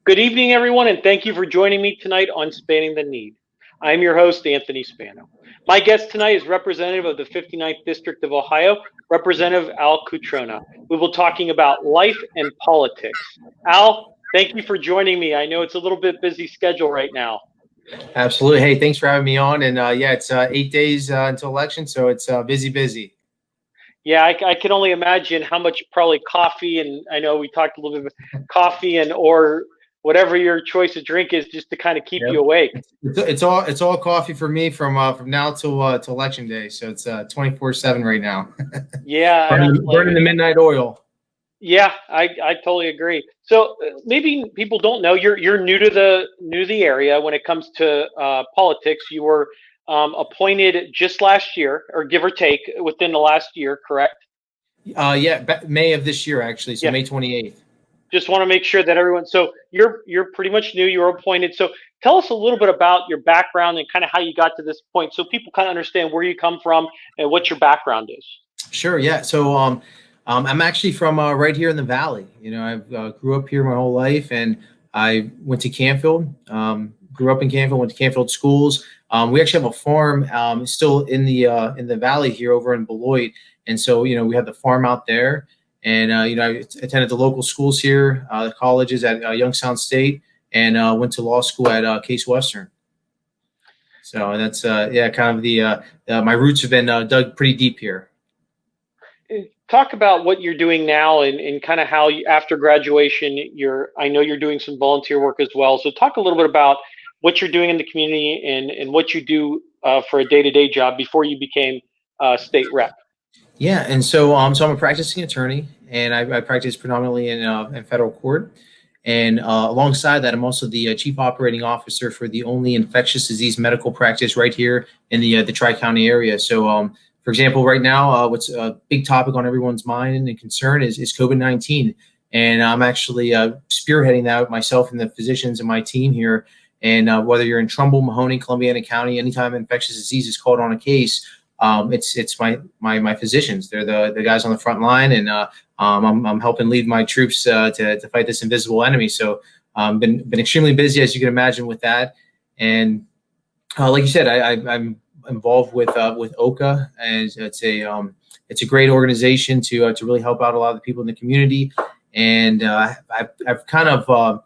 Good evening, everyone, and thank you for joining me tonight on Spanning the Need. I'm your host, Anthony Spano. My guest tonight is representative of the 59th District of Ohio, Representative Al Cutrona. We will be talking about life and politics. Al, thank you for joining me. I know it's a little bit busy schedule right now. Absolutely. Hey, thanks for having me on. And yeah, it's 8 days until election, so it's busy. Yeah, I can only imagine how much probably coffee, and I know we talked a little bit about coffee and or whatever your choice of drink is, just to kind of keep you Yep. awake. It's all coffee for me from now till election day. So it's 24/7 right now. Yeah, I don't blame burning the you. midnight oil. Yeah, I totally agree. So maybe people don't know you're new to the area when it comes to politics. You were appointed just last year, or give or take, within the last year, correct? Yeah, May of this year actually. So Yeah. May 28th. Just want to make sure that everyone. So you're pretty much new. You were appointed. So tell us a little bit about your background and kind of how you got to this point, so people kind of understand where you come from and what your background is. Sure. Yeah. So I'm actually from right here in the Valley. You know, I grew up here my whole life, and I went to Canfield. Grew up in Canfield. Went to Canfield schools. We actually have a farm still in the Valley here over in Beloit, and so we have the farm out there. And I attended the local schools here, the colleges at Youngstown State, and went to law school at Case Western. So that's yeah, kind of the my roots have been dug pretty deep here. Talk about what you're doing now and kind of how you, after graduation, I know you're doing some volunteer work as well. So talk a little bit about what you're doing in the community and what you do for a day-to-day job before you became state rep. Yeah, and so I'm a practicing attorney, and I practice predominantly in federal court. And alongside that, I'm also the chief operating officer for the only infectious disease medical practice right here in the Tri-County area. So for example, right now, what's a big topic on everyone's mind and concern is COVID-19. And I'm actually spearheading that myself and the physicians and my team here. And whether you're in Trumbull, Mahoning, Columbiana County, anytime infectious disease is called on a case, it's my physicians. They're the guys on the front line, and I'm helping lead my troops to fight this invisible enemy. So been extremely busy, as you can imagine, with that. And like you said, I'm involved with OCA, and it's a great organization to really help out a lot of the people in the community. And I've kind of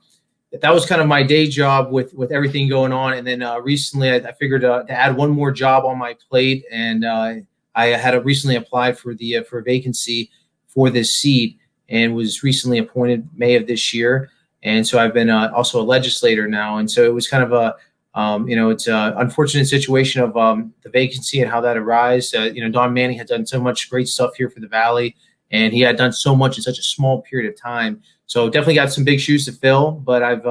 that was kind of my day job with everything going on. And then recently I figured to add one more job on my plate, and I had recently applied for a vacancy for this seat, and was recently appointed May of this year. And so I've been also a legislator now. And so it was kind of a it's an unfortunate situation of the vacancy and how that arose. Don Manning had done so much great stuff here for the Valley, and he had done so much in such a small period of time. So definitely got some big shoes to fill, but I've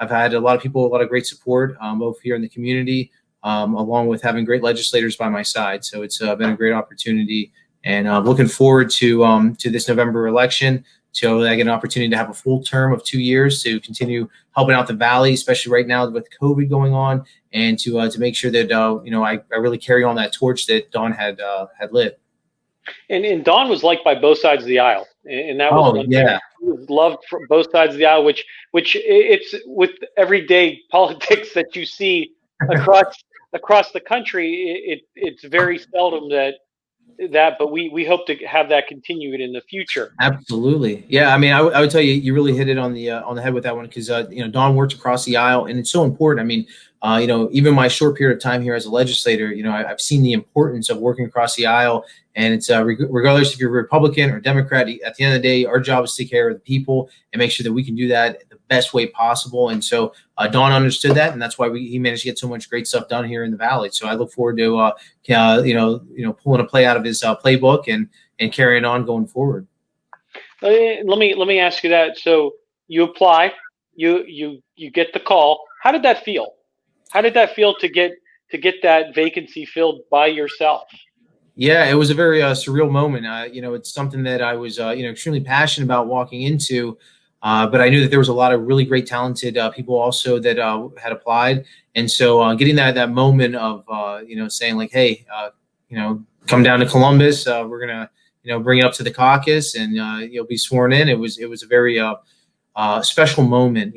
had a lot of people, a lot of great support, both here in the community, along with having great legislators by my side. So it's been a great opportunity, and looking forward to this November election. So I get an opportunity to have a full term of 2 years to continue helping out the Valley, especially right now with COVID going on, and to make sure that I really carry on that torch that Don had lit. And Don was liked by both sides of the aisle, and that was one thing. He was loved from both sides of the aisle, which it's with everyday politics that you see across the country. It's very seldom but we hope to have that continued in the future. Absolutely. Yeah. I mean, I would tell you, you really hit it on the head with that one, because, Don worked across the aisle, and it's so important. I mean, even my short period of time here as a legislator, I've seen the importance of working across the aisle, and it's regardless if you're Republican or Democrat, at the end of the day, our job is to take care of the people and make sure that we can do that the best way possible. And so Don understood that, and that's why he managed to get so much great stuff done here in the Valley. So I look forward to pulling a play out of his playbook and carrying on going forward. Let me ask you that. So you apply, you get the call. How did that feel? How did that feel to get that vacancy filled by yourself? Yeah, it was a very surreal moment. It's something that I was extremely passionate about walking into, but I knew that there was a lot of really great, talented people also that had applied, and so getting that moment of saying like, hey, come down to Columbus, we're gonna bring it up to the caucus, and you'll be sworn in. It was a very special moment,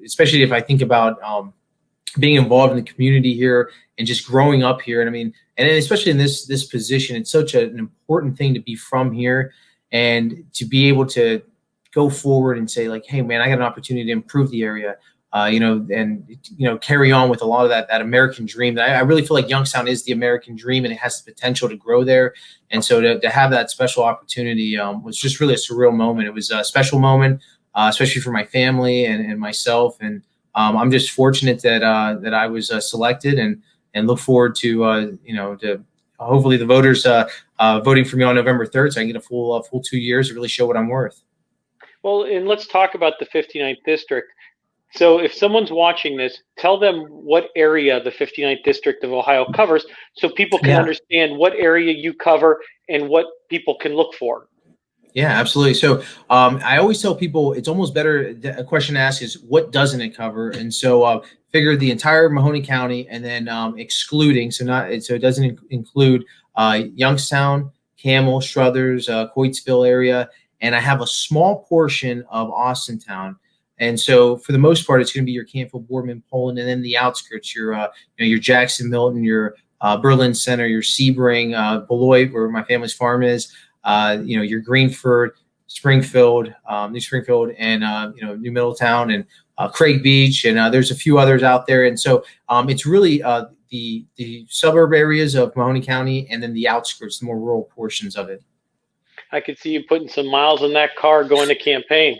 especially if I think about being involved in the community here and just growing up here. And I mean, and especially in this position, it's such an important thing to be from here and to be able to go forward and say like, hey man, I got an opportunity to improve the area, and carry on with a lot of that American dream. I really feel like Youngstown is the American dream and it has the potential to grow there. And so to have that special opportunity was just really a surreal moment. It was a special moment, especially for my family and myself. And I'm just fortunate that I was selected and look forward to to hopefully the voters voting for me on November 3rd, so I can get a full 2 years to really show what I'm worth. Well, and let's talk about the 59th district. So if someone's watching this, tell them what area the 59th district of Ohio covers so people can understand what area you cover and what people can look for. Yeah, absolutely. So I always tell people it's almost better. A question to ask is what doesn't it cover? And so figure the entire Mahoning County and then excluding, so it doesn't include Youngstown, Camel, Struthers, Coatesville area. And I have a small portion of Austintown. And so for the most part, it's going to be your Canfield, Boardman, Poland, and then the outskirts, your Jackson, Milton, your Berlin Center, your Sebring, Beloit, where my family's farm is, your Greenford, Springfield, New Springfield, and New Middletown, and Craig Beach, and there's a few others out there. And so it's really the suburb areas of Mahoning County, and then the outskirts, the more rural portions of it. I could see you putting some miles in that car going to campaign.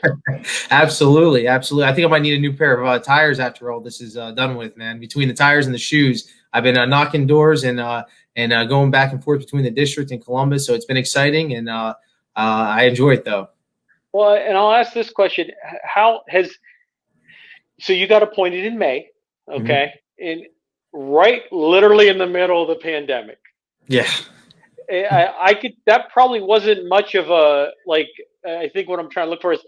Absolutely. I think I might need a new pair of tires after all this is done with, man. Between the tires and the shoes, I've been knocking doors and going back and forth between the district and Columbus. So it's been exciting, and I enjoy it though. Well, and I'll ask this question: so you got appointed in May, okay, and literally in the middle of the pandemic. Yeah. That probably wasn't much of a, I think what I'm trying to look for is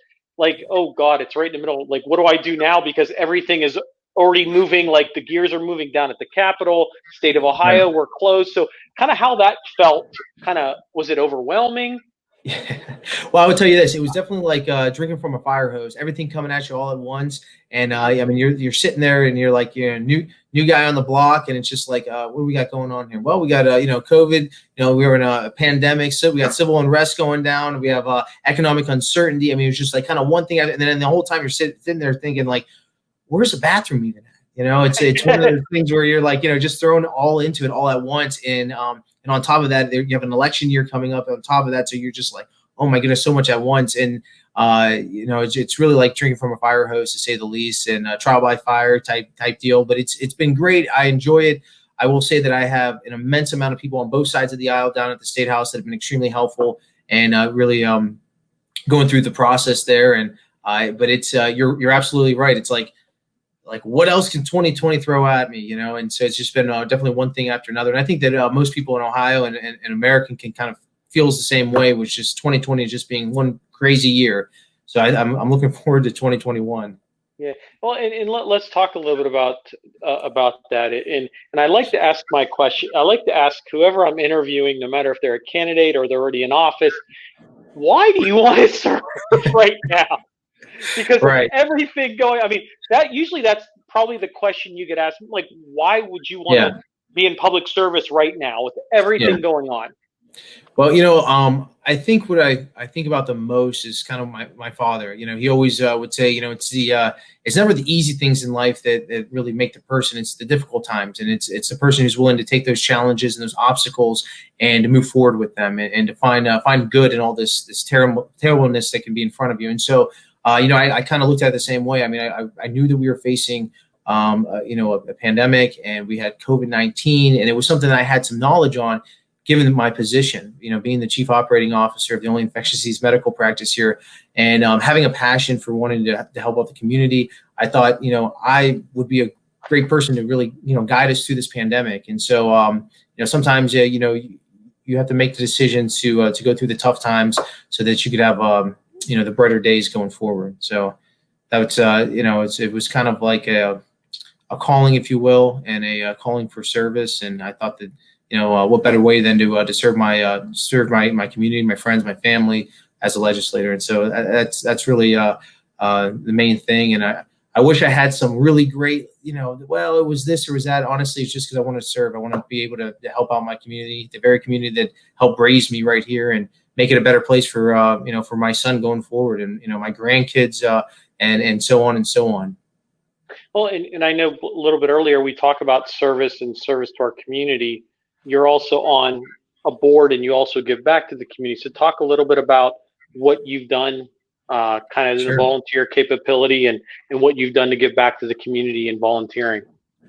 oh God, it's right in the middle. Like, what do I do now? Because everything is already moving, like the gears are moving down at the Capitol, state of Ohio, we're closed. So kind of how that felt, was it overwhelming? Yeah. Well, I would tell you this. It was definitely like drinking from a fire hose, everything coming at you all at once. And I mean, you're sitting there and you're like, new guy on the block. And it's just like, what do we got going on here? Well, we got, COVID, we were in a pandemic. So we got civil unrest going down. We have economic uncertainty. I mean, it's just like kind of one thing. And then the whole time you're sitting there thinking like, where's the bathroom even at? It's one of those things where you're like, just throwing all into it all at once. And on top of that, you have an election year coming up on top of that. So you're just like, oh my goodness, so much at once. And, it's really like drinking from a fire hose, to say the least, and trial by fire type deal. But it's been great. I enjoy it. I will say that I have an immense amount of people on both sides of the aisle down at the State House that have been extremely helpful and really going through the process there. And but it's you're absolutely right. It's like what else can 2020 throw at me, And so it's just been definitely one thing after another. And I think that most people in Ohio and American can kind of feels the same way, which is 2020 just being one crazy year. So I'm looking forward to 2021. Yeah. Well, and let's talk a little bit about that. And I like to ask my question. I like to ask whoever I'm interviewing, no matter if they're a candidate or they're already in office, why do you want to serve right now? Because of everything going, I mean, that's probably the question you get asked. Like, why would you want to be in public service right now with everything going on? Well, I think what I think about the most is kind of my father. He always would say, it's never the easy things in life that really make the person. It's the difficult times, and it's the person who's willing to take those challenges and those obstacles and to move forward with them and to find good in all this terribleness that can be in front of you. And so, I kind of looked at it the same way. I mean, I knew that we were facing, a pandemic, and we had COVID-19, and it was something that I had some knowledge on, given my position, being the chief operating officer of the only infectious disease medical practice here, and having a passion for wanting to help out the community. I thought, I would be a great person to really, guide us through this pandemic. And so, sometimes, you have to make the decision to go through the tough times so that you could have, the brighter days going forward. So that's, it was kind of like a calling, if you will, and a calling for service. And I thought that, what better way than to serve my community, my friends, my family as a legislator. And so that's really the main thing. And I wish I had some really great, well, it was this or was that. Honestly, it's just because I want to serve. I want to be able to help out my community, the very community that helped raise me right here, and make it a better place for, for my son going forward, and, my grandkids, and so on and so on. Well, and I know a little bit earlier we talked about service and service to our community. You're also on a board and you also give back to the community. So talk a little bit about what you've done, kind of the volunteer capability, and what you've done to give back to the community and volunteering.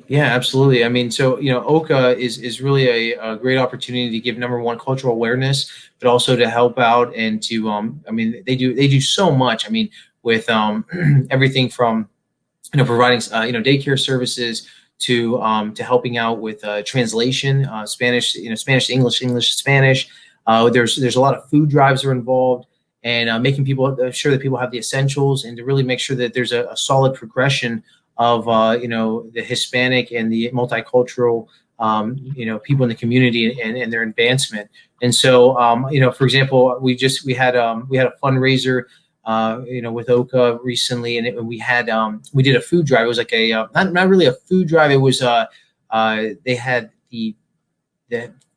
Yeah, absolutely. I mean, so, OCA is really a great opportunity to give, number one, cultural awareness, but also to help out and to, I mean, they do so much. I mean, with everything from, providing, daycare services to helping out with translation, Spanish, Spanish to English, English to Spanish. There's a lot of food drives are involved, and making people sure that people have the essentials, and to really make sure that there's a solid progression of the Hispanic and the multicultural people in the community, and their advancement. And so for example, we had a fundraiser with OCA recently, and we did a food drive. It was like a not really a food drive. It was they had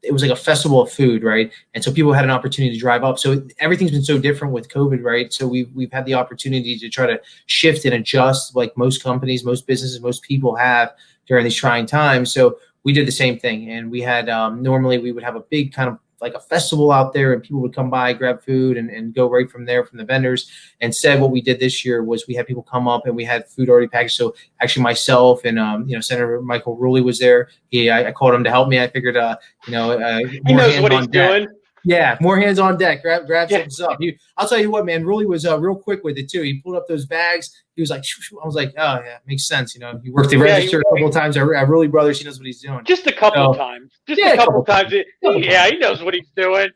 it was like a festival of food, right? And so people had an opportunity to drive up. So everything's been so different with COVID, right? So we've had the opportunity to try to shift and adjust, like most companies, most businesses, most people have during these trying times. So we did the same thing, and we had normally we would have a big kind of like a festival out there, and people would come by, grab food, and go right from there from the vendors. Instead, what we did this year was we had people come up, and we had food already packaged. So actually myself and Senator Michael Rulli was there. I called him to help me. I figured he knows what he's doing. Yeah, more hands on deck. Grab some stuff. I'll tell you what, man. Rulli was real quick with it too. He pulled up those bags. He was like, I was like, oh yeah, makes sense. He worked the register a couple of times. Rulli Brothers, he knows what he's doing. Just a couple of times. Just a couple of times. Yeah, he knows what he's doing.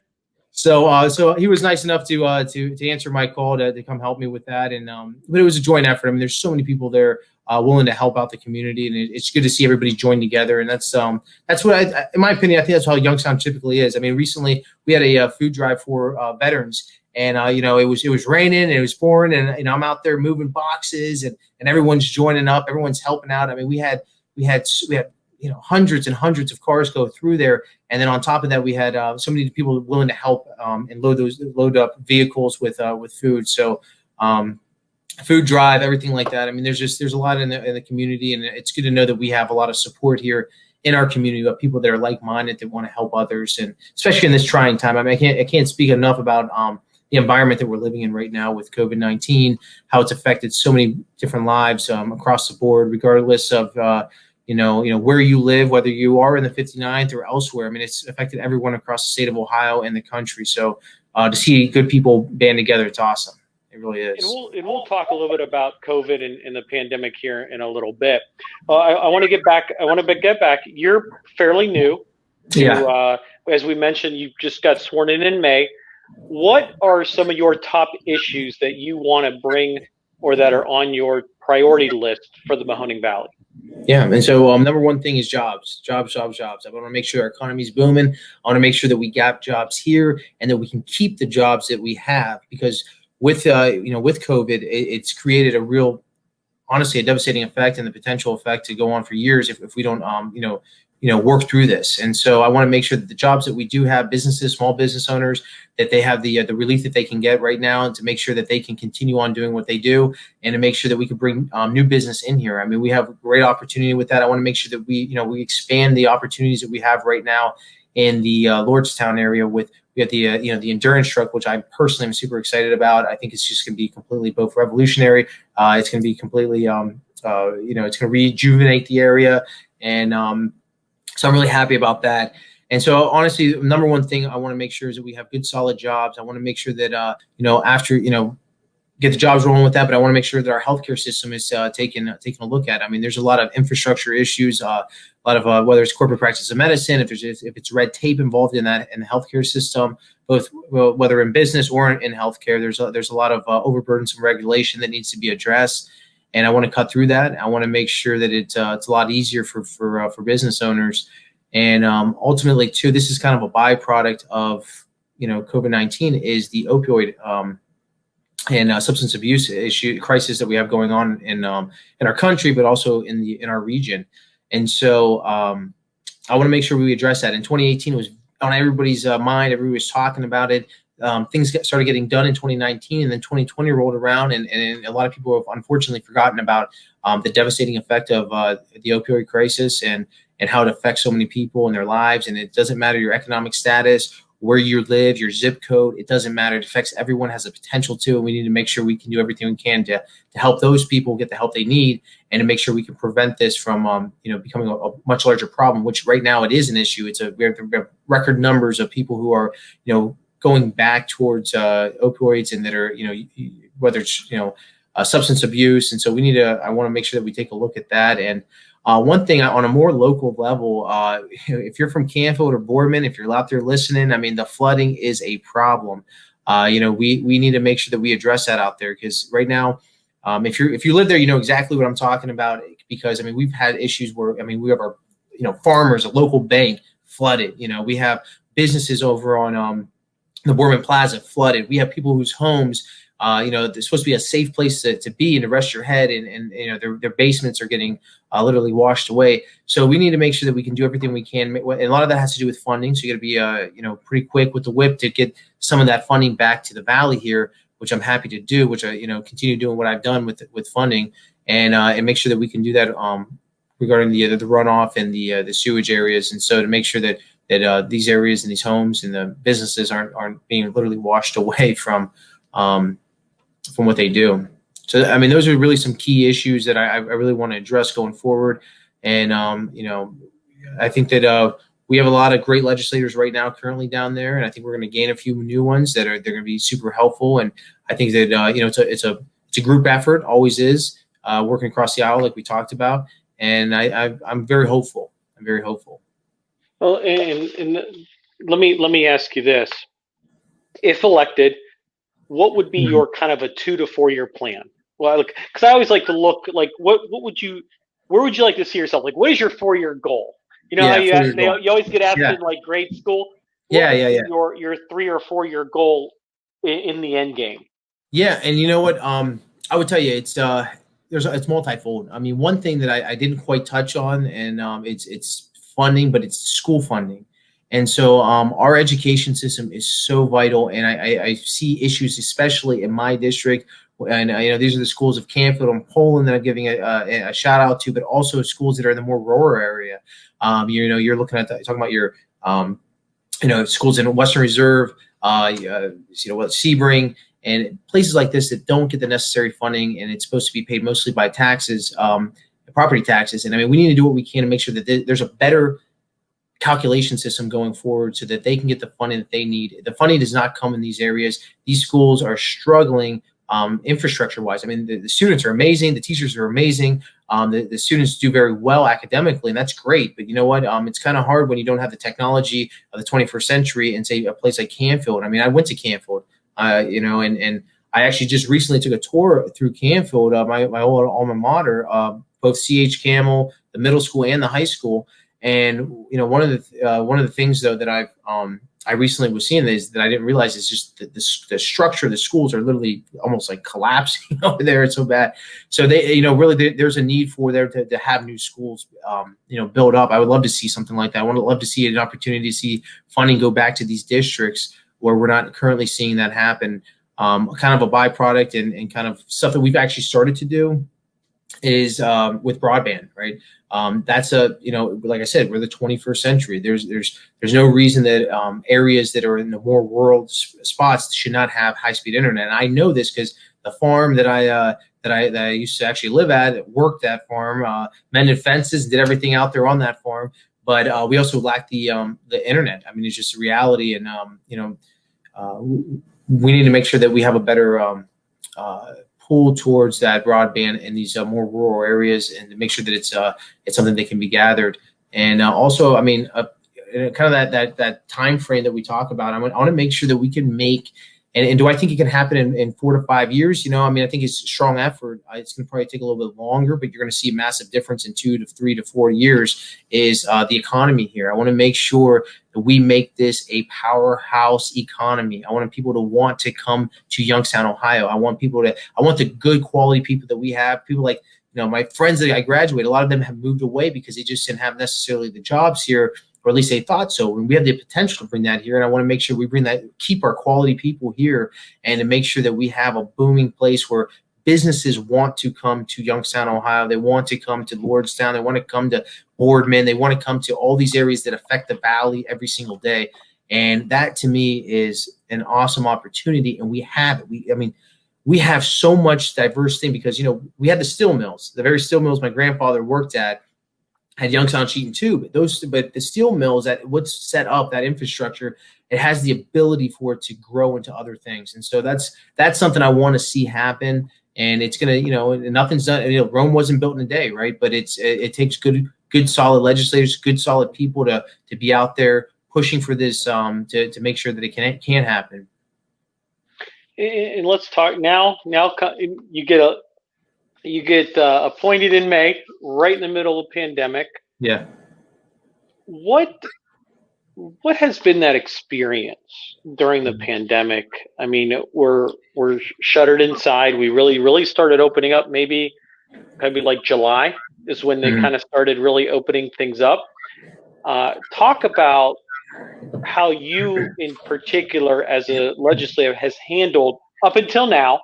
So he was nice enough to answer my call to come help me with that. And but it was a joint effort. I mean, there's so many people there willing to help out the community, and it's good to see everybody join together. And that's what in my opinion, I think that's how Youngstown typically is. I mean, recently we had a food drive for veterans, and it was raining and it was pouring, and I'm out there moving boxes, and everyone's joining up, everyone's helping out. I mean, we had hundreds and hundreds of cars go through there, and then on top of that, we had so many people willing to help and load up vehicles with food. So food drive, everything like that. I mean, there's a lot in the community, and it's good to know that we have a lot of support here in our community of people that are like-minded, that want to help others, and especially in this trying time. I mean, I can't speak enough about the environment that we're living in right now with COVID-19, how it's affected so many different lives across the board, regardless of where you live, whether you are in the 59th or elsewhere. I mean, it's affected everyone across the state of Ohio and the country. So to see good people band together, it's awesome. It really is. And we'll talk a little bit about COVID and the pandemic here in a little bit. I want to get back. You're fairly new. As we mentioned, you just got sworn in May. What are some of your top issues that you want to bring, or that are on your priority list for the Mahoning Valley? Yeah, and so number one thing is jobs. I want to make sure our economy's booming. I want to make sure that we got jobs here, and that we can keep the jobs that we have, because with COVID, it's created honestly a devastating effect, and the potential effect to go on for years if we don't work through this. And so I want to make sure that the jobs that we do have, businesses, small business owners, that they have the relief that they can get right now, and to make sure that they can continue on doing what they do, and to make sure that we can bring new business in here. I mean, we have a great opportunity with that. I want to make sure that we expand the opportunities that we have right now in the Lordstown area. We have the endurance truck, which I personally am super excited about. I think it's just going to be completely both revolutionary. It's going to be completely it's going to rejuvenate the area, and so I'm really happy about that. And so honestly, the number one thing I want to make sure is that we have good, solid jobs. I want to make sure that, after, get the jobs rolling with that, but I want to make sure that our healthcare system is taking a look at. I mean, there's a lot of infrastructure issues, a lot of whether it's corporate practice of medicine, if it's red tape involved in that, in the healthcare system, both whether in business or in healthcare, there's a lot of overburdensome regulation that needs to be addressed. And I want to cut through that. I want to make sure that it's a lot easier for business owners. And ultimately, too, this is kind of a byproduct of COVID-19, is the opioid and substance abuse issue crisis that we have going on in our country, but also in our region. And so I want to make sure we address that. In 2018, it was on everybody's mind. Everybody was talking about it. Things started getting done in 2019, and then 2020 rolled around, and a lot of people have unfortunately forgotten about the devastating effect of the opioid crisis and how it affects so many people in their lives. And it doesn't matter your economic status, where you live, your zip code, it doesn't matter. It affects everyone, has the potential to, and we need to make sure we can do everything we can to help those people get the help they need, and to make sure we can prevent this from becoming a much larger problem, which right now it is an issue. We have record numbers of people who are going back towards opioids, and that are whether it's substance abuse. And so I want to make sure that we take a look at that. And one thing on a more local level, if you're from Canfield or Boardman, if you're out there listening, I mean, the flooding is a problem. We need to make sure that we address that out there, because right now, if you live there, you know exactly what I'm talking about. Because I mean, we've had issues where we have our farmers, a local bank flooded. We have businesses over on the Boardman Plaza flooded. We have people whose homes, they're supposed to be a safe place to be and to rest your head, and their basements are getting literally washed away. So we need to make sure that we can do everything we can. And a lot of that has to do with funding. So you got to be pretty quick with the whip to get some of that funding back to the valley here, which I'm happy to do. Which I continue doing what I've done with funding, and make sure that we can do that regarding the runoff and the sewage areas. And so to make sure that these areas and these homes and the businesses aren't being literally washed away from what they do. So, I mean, those are really some key issues that I really want to address going forward. And, I think that we have a lot of great legislators right now currently down there, and I think we're going to gain a few new ones they're going to be super helpful. And I think that, it's a group effort, always is, working across the aisle like we talked about. And I'm very hopeful. I'm very hopeful. Well, and let me ask you this: if elected, what would be your kind of a 2 to 4 year plan? Well, look, because I always like to look like where would you like to see yourself? Like, what is your 4-year goal? How you always get asked in like grade school. Your 3 or 4 year goal in the end game. Yeah, and you know what? I would tell you it's multifold. I mean, one thing that I didn't quite touch on, and it's funding, but it's school funding. And so our education system is so vital, and I see issues, especially in my district. And these are the schools of Canfield and Poland that I'm giving a shout out to, but also schools that are in the more rural area. You're looking at talking about your schools in Western Reserve, Sebring, and places like this that don't get the necessary funding, and it's supposed to be paid mostly by taxes, property taxes. And I mean, we need to do what we can to make sure that there's a better calculation system going forward so that they can get the funding that they need. The funding does not come in these areas. These schools are struggling infrastructure-wise. I mean, the students are amazing. The teachers are amazing. The students do very well academically, and that's great. But you know what? It's kind of hard when you don't have the technology of the 21st century and, say, a place like Canfield. I mean, I went to Canfield, and I actually just recently took a tour through Canfield, my old alma mater, both CH Camel, the middle school and the high school. And one of the things though that I recently was seeing is that I didn't realize is just the structure of the schools are literally almost like collapsing over there. It's so bad. So they really there's a need for there to have new schools build up. I would love to see something like that. I would love to see an opportunity to see funding go back to these districts where we're not currently seeing that happen. Kind of a byproduct and kind of stuff that we've actually started to do is with broadband, right? That's like I said, we're the 21st century. There's no reason that areas that are in the more rural spots should not have high-speed internet. And I know this because the farm that I used to actually live at, worked that farm, mended fences, did everything out there on that farm. But we also lack the internet. I mean, it's just a reality, and we need to make sure that we have a better pull towards that broadband in these more rural areas, and to make sure that it's something that can be gathered. And also, I mean, kind of that time frame that we talk about. I want to make sure that we can make. And do I think it can happen in 4 to 5 years? I mean, I think it's a strong effort. It's going to probably take a little bit longer, but you're going to see a massive difference in 2 to 3 to 4 years is the economy here. I want to make sure that we make this a powerhouse economy. I want people to want to come to Youngstown, Ohio. I want the good quality people that we have. People like, my friends that I graduated, a lot of them have moved away because they just didn't have necessarily the jobs here, or at least they thought so. And we have the potential to bring that here. And I want to make sure we keep our quality people here, and to make sure that we have a booming place where businesses want to come to Youngstown, Ohio. They want to come to Lordstown. They want to come to Boardman. They want to come to all these areas that affect the valley every single day. And that, to me, is an awesome opportunity. And we have it. We have so much diverse thing because, we had the steel mills, the very steel mills my grandfather worked at Youngstown Sheet and Tube. But the steel mills, that what's set up, that infrastructure, it has the ability for it to grow into other things. And so that's something I want to see happen. And it's going to, nothing's done. Rome wasn't built in a day, right? But it takes good, solid legislators, good, solid people to be out there pushing for this, to make sure that it can happen. And let's talk now. Now you get appointed in May, right in the middle of the pandemic. Yeah. What has been that experience during the pandemic? I mean, we're shuttered inside. We really started opening up maybe like July is when they kind of started really opening things up. Talk about how you in particular as a legislator has handled up until now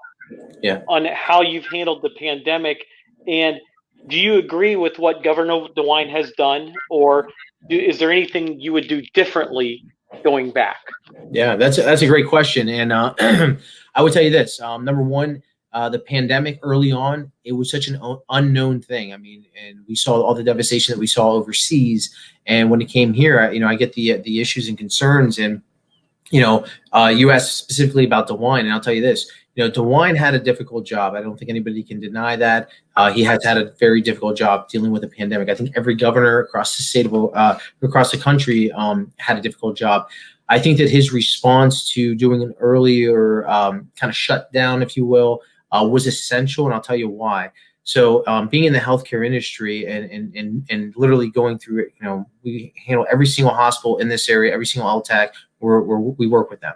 on how you've handled the pandemic. And do you agree with what Governor DeWine has done, or is there anything you would do differently going back? Yeah, that's a great question. And I would tell you this, number one, the pandemic early on, it was such an unknown thing. And we saw all the devastation that we saw overseas. And when it came here, I get the issues and concerns. And, you asked specifically about DeWine, and I'll tell you this, DeWine had a difficult job. I don't think anybody can deny that. He has had a very difficult job dealing with the pandemic. I think every governor across the state of, across the country had a difficult job. I think that his response to doing an earlier kind of shutdown, if you will, was essential, and I'll tell you why. So being in the healthcare industry and literally going through it, we handle every single hospital in this area, every single LTAC, we work with them.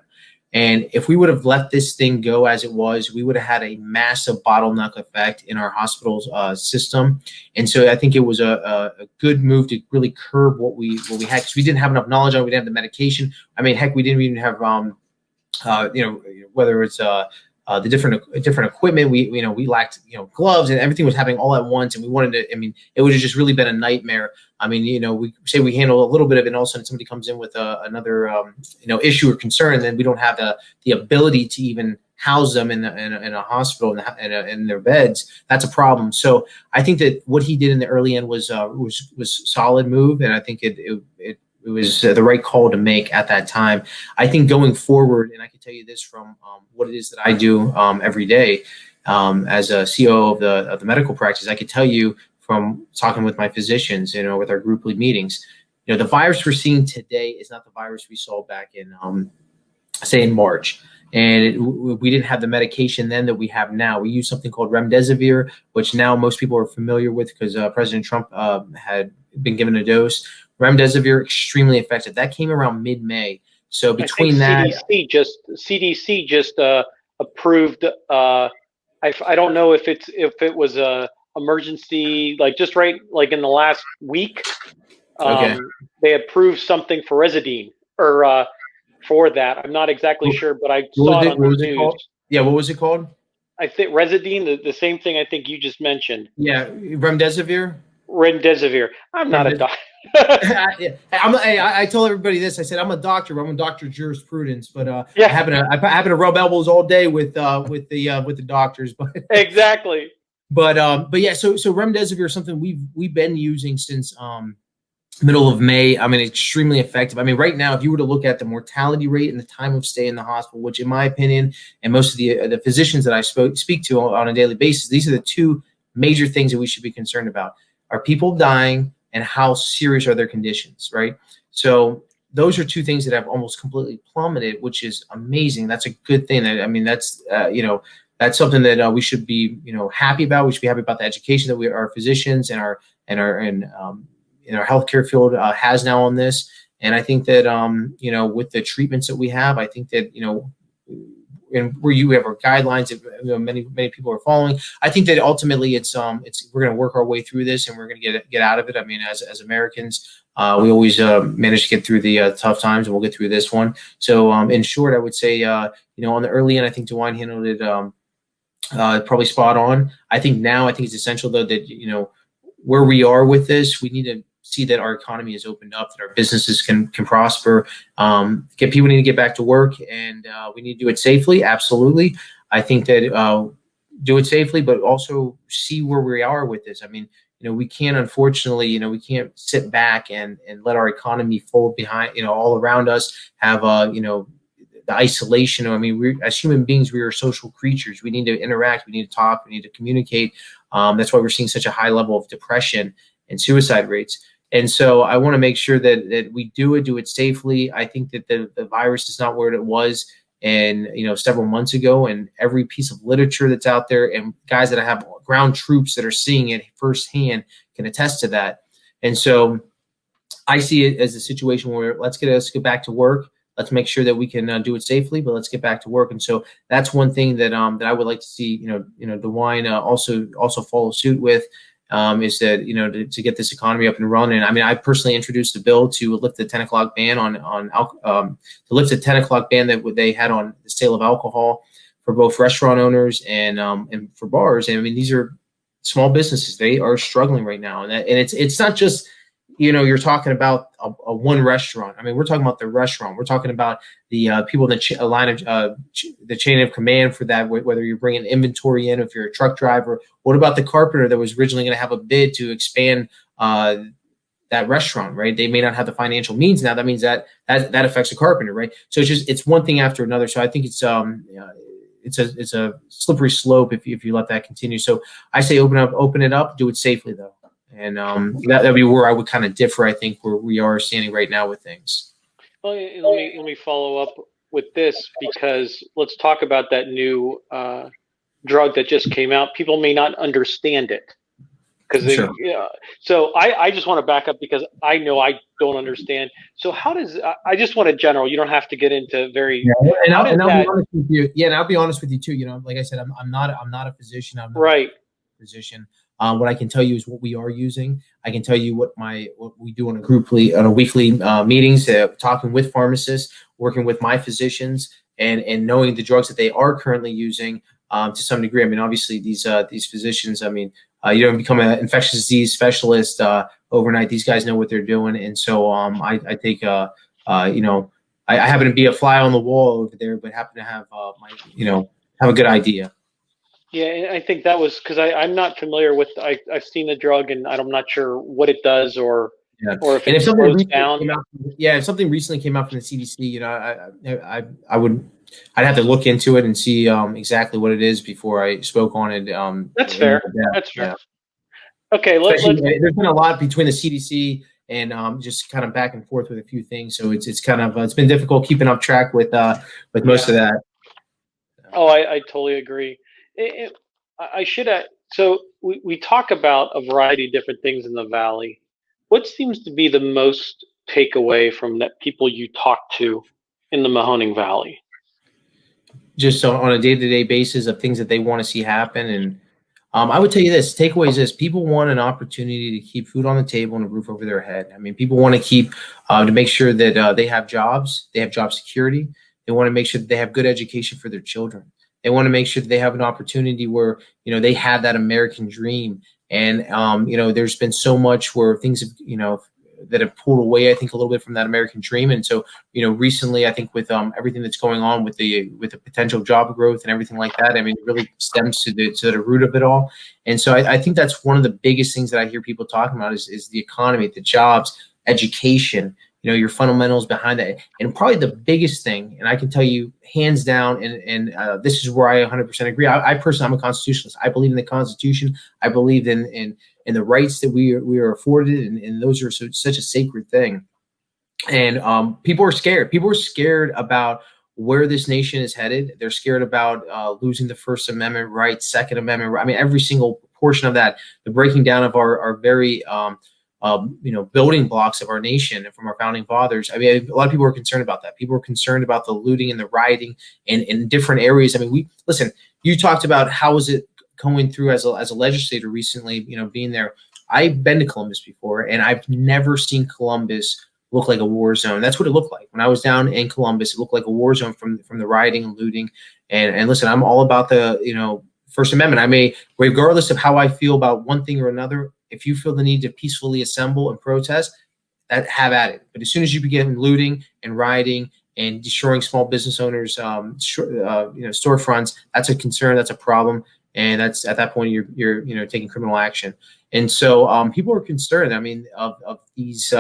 And if we would have let this thing go as it was, we would have had a massive bottleneck effect in our hospital's system. And so I think it was a good move to really curb what we had, because we didn't have enough knowledge on it. We didn't have the medication. Heck, we didn't even have, whether it's the different equipment, we lacked, gloves, and everything was happening all at once. And we wanted to, it would have just really been a nightmare. We say we handle a little bit of it, and all of a sudden somebody comes in with another, issue or concern, and then we don't have the ability to even house them in a hospital in their beds. That's a problem. So I think that what he did in the early end was solid move, and I think it was the right call to make at that time. I think going forward, and I can tell you this from what it is that I do every day as a CEO of the medical practice, I could tell you from talking with my physicians, with our group lead meetings, the virus we're seeing today is not the virus we saw back in, say, in March. And we didn't have the medication then that we have now. We use something called remdesivir, which now most people are familiar with because President Trump had been given a dose. Remdesivir, extremely effective. That came around mid-May. So between that, CDC just approved. I don't know if it was a emergency, just right in the last week. Okay. They approved something for Residine or for that. I'm not exactly sure, but I saw it on the news. Yeah, what was it called? I think Residine, the same thing I think you just mentioned. Yeah, remdesivir. Remdesivir. I'm not a doctor. I told everybody this. I said I'm a doctor. I'm a doctor of jurisprudence, but I happen to rub elbows all day with the doctors. But exactly. But yeah. So remdesivir is something we've been using since middle of May. Extremely effective. Right now, if you were to look at the mortality rate and the time of stay in the hospital, which in my opinion, and most of the physicians that I speak to on a daily basis, these are the two major things that we should be concerned about: are people dying, and how serious are their conditions, right? So those are two things that have almost completely plummeted, which is amazing. That's a good thing. That's something that we should be, happy about. We should be happy about the education that our physicians and our healthcare field has now on this. And I think that, with the treatments that we have, I think that, and where you have our guidelines that many people are following, I think that ultimately it's we're going to work our way through this, and we're going to get out of it. I mean, as Americans, we always manage to get through the tough times, and we'll get through this one. So in short, I would say, on the early end, I think DeWine handled it probably spot on. I think it's essential though that where we are with this, we need to see that our economy is opened up, that our businesses can prosper. People need to get back to work, and we need to do it safely. Absolutely, I think that do it safely, but also see where we are with this. I mean, we can't, unfortunately, we can't sit back and let our economy fold behind, all around us, have the isolation. I mean, we as human beings, we are social creatures. We need to interact. We need to talk. We need to communicate. That's why we're seeing such a high level of depression and suicide rates. And so I want to make sure that we do it safely. I think that the virus is not where it was and several months ago, and every piece of literature that's out there and guys that have ground troops that are seeing it firsthand can attest to that. And so I see it as a situation where let's get back to work. Let's make sure that we can do it safely, but let's get back to work. And so that's one thing that I would like to see, DeWine also follow suit with, is that, to get this economy up and running. I mean, I personally introduced a bill to lift the 10 o'clock ban to lift the 10 o'clock ban that they had on the sale of alcohol for both restaurant owners and for bars. And I mean, these are small businesses. They are struggling right now. And it's not just, you're talking about a one restaurant. I mean, we're talking about the restaurant. We're talking about the people in the line of the chain of command for that, whether you're bringing inventory in, if you're a truck driver. What about the carpenter that was originally going to have a bid to expand that restaurant, right? They may not have the financial means now. That means that affects the carpenter, right? So it's one thing after another. So I think it's a slippery slope if you let that continue. So I say open it up, do it safely though. And that'd be where I would kind of differ, I think, where we are standing right now with things. Well, let me follow up with this, because let's talk about that new drug that just came out. People may not understand it because sure. So I just want to back up because I know I don't understand. So how does I just want a general? You don't have to get into very. Yeah, and I'll be honest with you. Yeah, and I'll be honest with you too. Like I said, I'm not a physician. I'm not right. A physician. What I can tell you is what we are using. I can tell you what we do on a weekly meetings, talking with pharmacists, working with my physicians, and knowing the drugs that they are currently using to some degree. I mean, obviously these physicians. I mean, you don't become an infectious disease specialist overnight. These guys know what they're doing, and so I think I happen to be a fly on the wall over there, but happen to have have a good idea. Yeah, and I think that was because I'm not familiar with. I've seen the drug, and I'm not sure what it does or if it slows down. If something recently came out from the CDC, I'd have to look into it and see exactly what it is before I spoke on it. That's fair. That's fair. Yeah. Okay, there's been a lot between the CDC and just kind of back and forth with a few things, so it's kind of it's been difficult keeping up track with most of that. Oh, I totally agree. I should have. So we talk about a variety of different things in the Valley. What seems to be the most takeaway from that people you talk to in the Mahoning Valley? Just on a day-to-day basis of things that they want to see happen. And I would tell you this, takeaway is this: people want an opportunity to keep food on the table and a roof over their head. I mean, people want to keep to make sure that they have jobs, they have job security. They want to make sure that they have good education for their children. They want to make sure that they have an opportunity where, they have that American dream. And, there's been so much where things have, that have pulled away, I think, a little bit from that American dream. And so, recently, I think with everything that's going on with the potential job growth and everything like that, I mean, it really stems to the root of it all. And so I think that's one of the biggest things that I hear people talking about is the economy, the jobs, education, your fundamentals behind that. And probably the biggest thing, and I can tell you hands down, and this is where I 100% agree. I personally, I'm a constitutionalist. I believe in the Constitution. I believe in the rights that we are afforded, and those are such a sacred thing. And people are scared. People are scared about where this nation is headed. They're scared about losing the First Amendment rights, Second Amendment. I mean, every single portion of that, the breaking down of our very building blocks of our nation and from our founding fathers. I mean, a lot of people are concerned about that. People are concerned about the looting and the rioting in different areas. I mean, listen, you talked about how is it going through as a legislator recently, being there. I've been to Columbus before, and I've never seen Columbus look like a war zone. That's what it looked like when I was down in Columbus. It looked like a war zone from the rioting and looting. And listen, I'm all about the First Amendment. I may, regardless of how I feel about one thing or another, if you feel the need to peacefully assemble and protest, have at it. But as soon as you begin looting and rioting and destroying small business owners, storefronts, that's a concern. That's a problem. And that's at that point you're taking criminal action. And so people are concerned. I mean, of these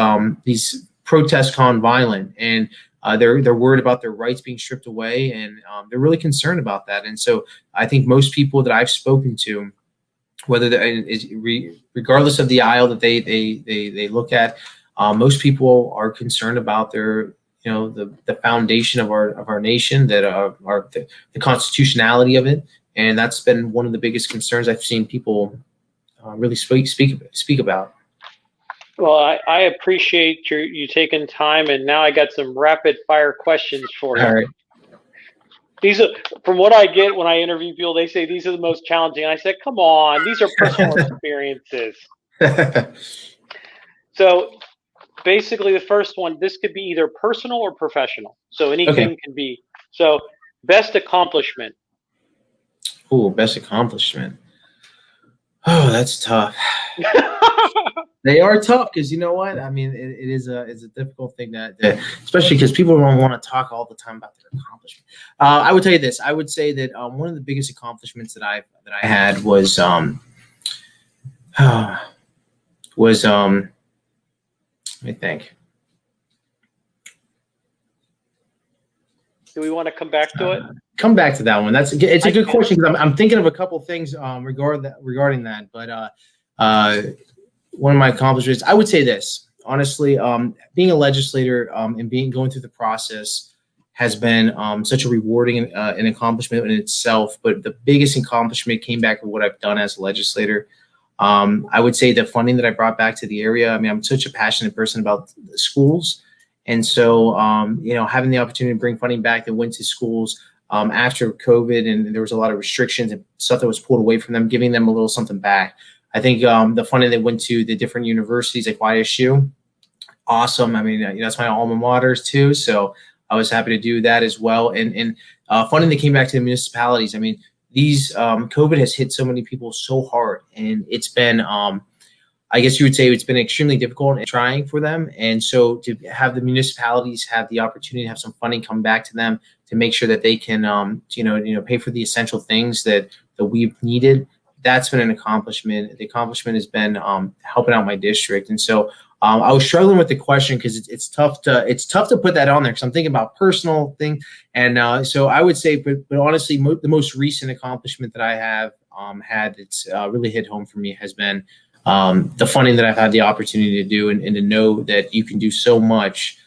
protests gone violent, and they're worried about their rights being stripped away, and they're really concerned about that. And so I think most people that I've spoken to, regardless of the aisle that they look at, most people are concerned about their the foundation of our nation, that are the constitutionality of it. And that's been one of the biggest concerns I've seen people really speak about. Well, I appreciate you taking time, and now I got some rapid fire questions for you. All right. These are, from what I get when I interview people, they say these are the most challenging. I said, come on, these are personal experiences. So basically the first one, this could be either personal or professional. So anything can be. So best accomplishment. Ooh, best accomplishment. Oh, that's tough. They are tough because you know what? I mean, it is a difficult thing that especially because people don't want to talk all the time about their accomplishment. I would tell you this. I would say that one of the biggest accomplishments that I had was let me think. Do we want to come back to it? Come back to that one. It's a good question because I'm thinking of a couple things regarding that. But one of my accomplishments, I would say this honestly, being a legislator and going through the process has been such a rewarding an accomplishment in itself. But the biggest accomplishment came back with what I've done as a legislator. I would say the funding that I brought back to the area. I mean, I'm such a passionate person about the schools. And so, having the opportunity to bring funding back that went to schools after COVID, and there was a lot of restrictions and stuff that was pulled away from them, giving them a little something back. I think the funding that went to the different universities like YSU, awesome. I mean, that's my alma maters too. So I was happy to do that as well. And funding that came back to the municipalities. I mean, these COVID has hit so many people so hard, and it's been I guess you would say it's been extremely difficult and trying for them. And so to have the municipalities have the opportunity to have some funding come back to them to make sure that they can, pay for the essential things that we've needed, that's been an accomplishment. The accomplishment has been helping out my district. And so I was struggling with the question because it's tough to put that on there because I'm thinking about personal thing. And so I would say, but honestly, the most recent accomplishment that I have had that's really hit home for me has been the funding that I've had the opportunity to do, and to know that you can do so much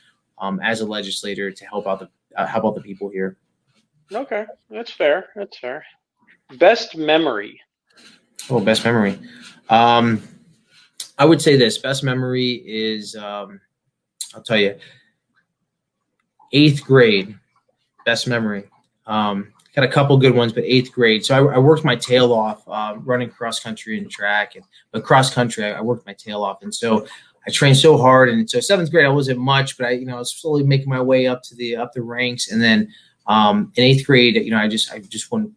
as a legislator to help out the people here. Okay, that's fair. That's fair. Best memory. Oh, best memory. I would say this. Best memory is, I'll tell you, 8th grade. Best memory. Got a couple good ones, but 8th grade. So I worked my tail off running cross country and track, but cross country I worked my tail off, and so I trained so hard. And so 7th grade I wasn't much, but I was slowly making my way up the ranks, and then in 8th grade, I just went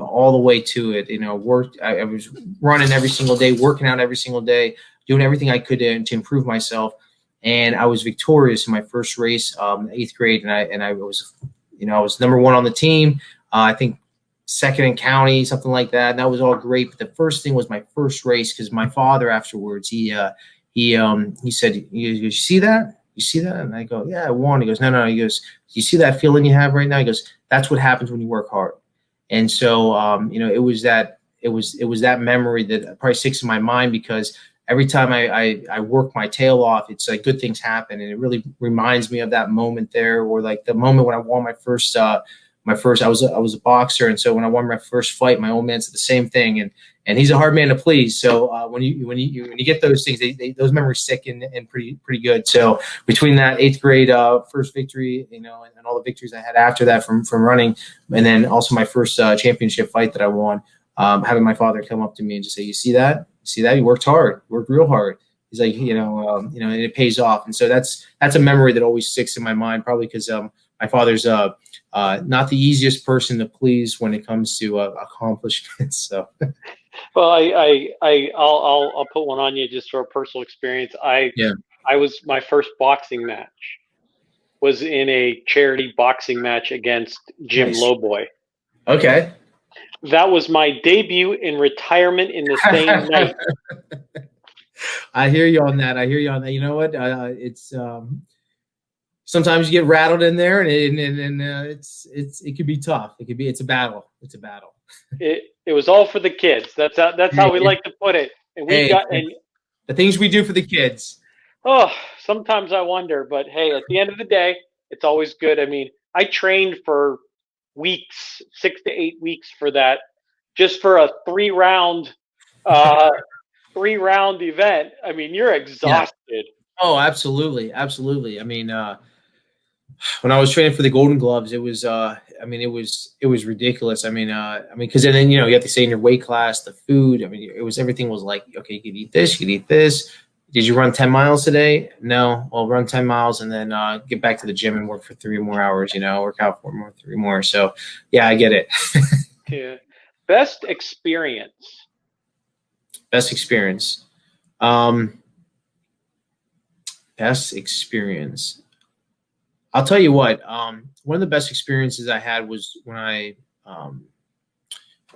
all the way to it. Worked. I was running every single day, working out every single day, doing everything I could to improve myself, and I was victorious in my first race, 8th grade, and I was. I was number 1 on the team. I think 2nd in county, something like that. And that was all great. But the first thing was my first race because my father afterwards, he said, you see that? You see that? And I go, yeah, I won. He goes, no. He goes, you see that feeling you have right now? He goes, that's what happens when you work hard. And so, it was that memory that probably sticks in my mind because every time I work my tail off, it's like good things happen. And it really reminds me of that moment there, or like the moment when I won my first I was a boxer, and so when I won my first fight, my old man said the same thing, and he's a hard man to please. So when you get those things, those memories stick and pretty good. So between that 8th grade first victory, and all the victories I had after that from running, and then also my first championship fight that I won, having my father come up to me and just say, "You see that? You see that? You worked hard, worked real hard." He's like, and it pays off. And so that's a memory that always sticks in my mind, probably because my father's not the easiest person to please when it comes to accomplishments. So, well, I'll put one on you just for a personal experience. I was my first boxing match was in a charity boxing match against Jim Lowboy. Okay. That was my debut in retirement in the same night. I hear you on that. You know what? It's sometimes you get rattled in there, and it could be tough. It's a battle. It's a battle. It was all for the kids. That's how we like to put it. And the things we do for the kids. Oh, sometimes I wonder, but hey, at the end of the day, it's always good. I mean, I trained for weeks, 6 to 8 weeks for that, just for a 3-round event. I mean, you're exhausted. Yeah. Oh, absolutely. I mean, when I was training for the Golden Gloves, it was it was ridiculous. I mean, because then you have to stay in your weight class, the food. I mean, everything was like, okay, you could eat this, you could eat this. Did you run 10 miles today? No. Well, run 10 miles and then get back to the gym and work for 3 more hours. Work out for 3 more. So, yeah, I get it. Yeah. Best experience. Best experience. Best experience. I'll tell you what. One of the best experiences I had was when I,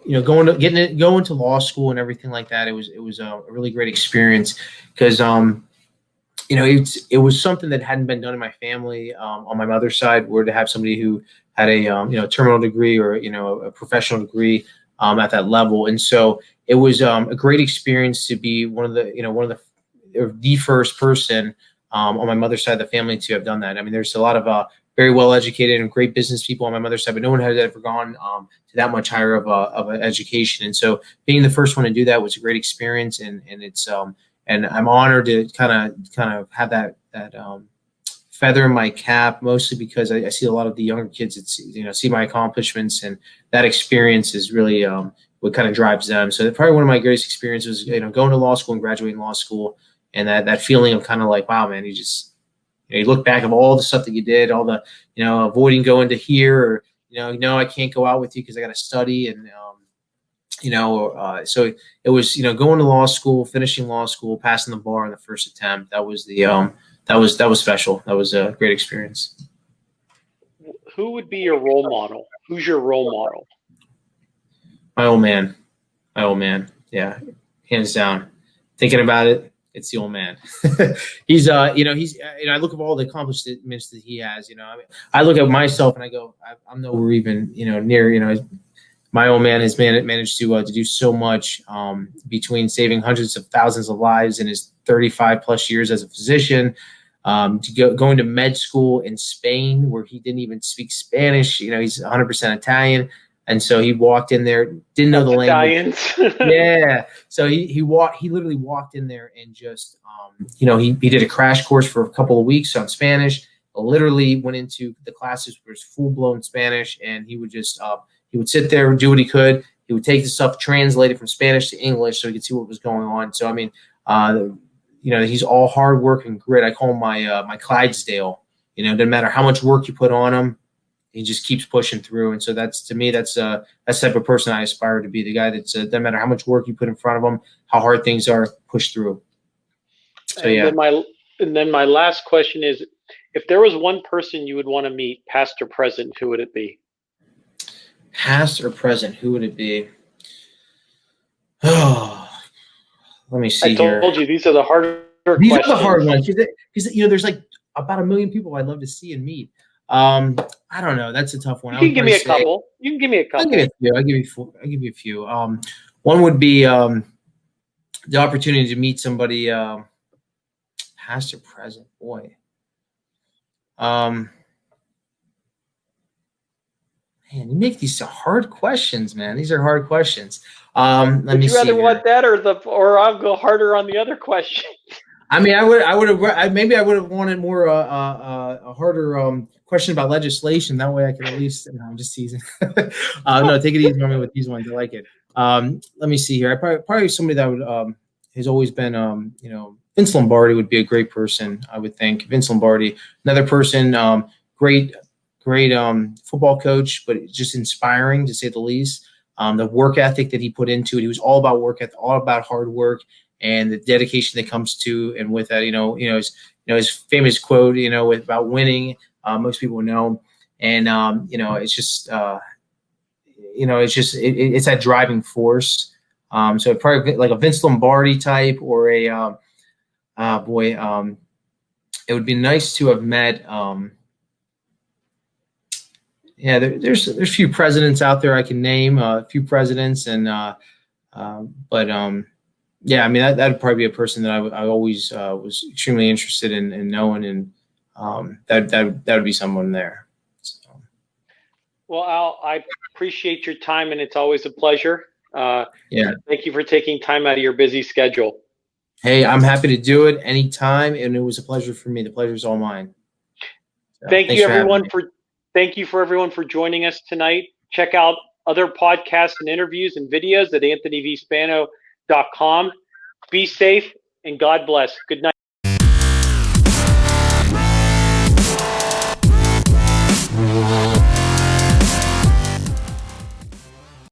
going to law school and everything like that. It was a really great experience because, it was something that hadn't been done in my family. On my mother's side, were to have somebody who had a terminal degree or a professional degree at that level, and so it was a great experience to be one of the first person on my mother's side of the family to have done that. I mean, there's a lot of very well educated and great business people on my mother's side, but no one had ever gone to that much higher of an education. And so being the first one to do that was a great experience, and it's and I'm honored to kind of have that feather in my cap, mostly because I see a lot of the younger kids that see my accomplishments, and that experience is really what kind of drives them. So probably one of my greatest experiences, going to law school and graduating law school, and that feeling of kind of like, wow, man, you look back of all the stuff that you did, all the avoiding going to here, or I can't go out with you because I got to study, and so it was going to law school, finishing law school, passing the bar on the first attempt. That was that was special. That was a great experience. Who would be your role model? Who's your role model? My old man. Yeah, hands down. Thinking about it, it's the old man. He's I look at all the accomplishments that he has. I look at myself and I go, I'm nowhere even near. My old man has managed to do so much between saving hundreds of thousands of lives in his 35 plus years as a physician, to going to med school in Spain where he didn't even speak Spanish. He's 100% Italian. And so he walked in there, didn't know the language. Yeah. So he literally walked in there and just, he did a crash course for a couple of weeks on Spanish, literally went into the classes where it's full blown Spanish. And he would just, he would sit there and do what he could. He would take the stuff, translate it from Spanish to English so he could see what was going on. So, I mean, he's all hard work and grit. I call him my Clydesdale. Doesn't matter how much work you put on him, he just keeps pushing through. And so that's the type of person I aspire to be. The guy that's doesn't matter how much work you put in front of him, how hard things are, push through. So yeah. And then my last question is, if there was one person you would want to meet, past or present, who would it be? Past or present, who would it be? Oh, let me see here. I told you these are the harder questions. These are the hard ones because there's like about 1 million people I'd love to see and meet. I don't know. That's a tough one. You can give me a couple. I'll give you a few. One would be the opportunity to meet somebody, past or present. Boy. Man, you make these hard questions, man. These are hard questions. Let Would me you see rather here. want that, or I'll go harder on the other question? I mean, maybe I would have wanted more a harder question about legislation. That way, I could at least. No, I'm just teasing. No, take it easy on me with these ones. I like it. Let me see here. I probably somebody that would has always been Vince Lombardi would be a great person. I would think Vince Lombardi, another person, great football coach, but just inspiring to say the least. The work ethic that he put into it, he was all about work ethic, all about hard work and the dedication that comes to, and with that, his famous quote, about winning, most people know, and it's that driving force. So probably like a Vince Lombardi type, or it would be nice to have met. There's a few presidents out there I can name, a few presidents, and yeah, I mean that'd probably be a person that I always was extremely interested in knowing, and that would be someone there. So. Well, Al, I appreciate your time, and it's always a pleasure. Yeah. Thank you for taking time out of your busy schedule. Hey, I'm happy to do it anytime, and it was a pleasure for me. The pleasure's all mine. So, thank you for everyone for joining us tonight. Check out other podcasts and interviews and videos at anthonyvspano.com. Be safe and God bless. Good night.